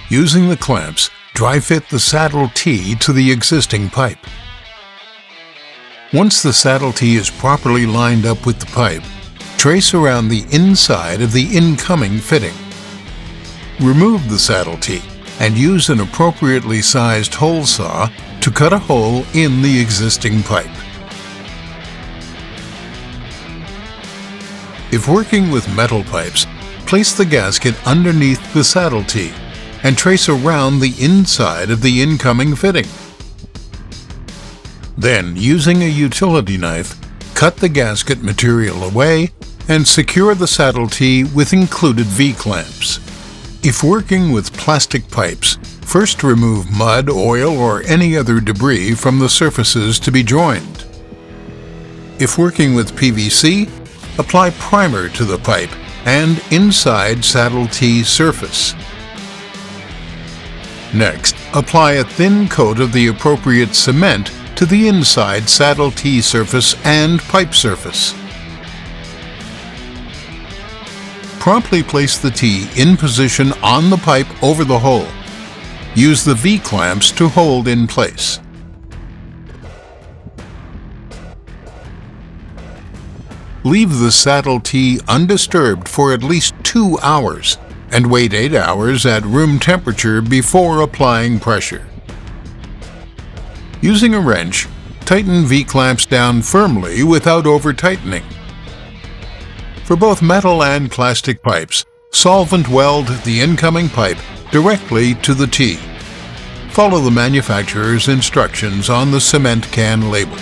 Using the clamps, dry fit the saddle tee to the existing pipe. Once the saddle tee is properly lined up with the pipe, trace around the inside of the incoming fitting. Remove the saddle tee and use an appropriately sized hole saw to cut a hole in the existing pipe. If working with metal pipes, place the gasket underneath the saddle tee and trace around the inside of the incoming fitting. Then, using a utility knife, cut the gasket material away and secure the saddle tee with included V-clamps. If working with plastic pipes, first remove mud, oil, or any other debris from the surfaces to be joined. If working with PVC, apply primer to the pipe and inside saddle tee surface. Next, apply a thin coat of the appropriate cement to the inside saddle tee surface and pipe surface. Promptly place the tee in position on the pipe over the hole. Use the V-clamps to hold in place. Leave the saddle tee undisturbed for at least 2 hours and wait 8 hours at room temperature before applying pressure. Using a wrench, tighten V-clamps down firmly without over-tightening. For both metal and plastic pipes, solvent weld the incoming pipe directly to the tee. Follow the manufacturer's instructions on the cement can label.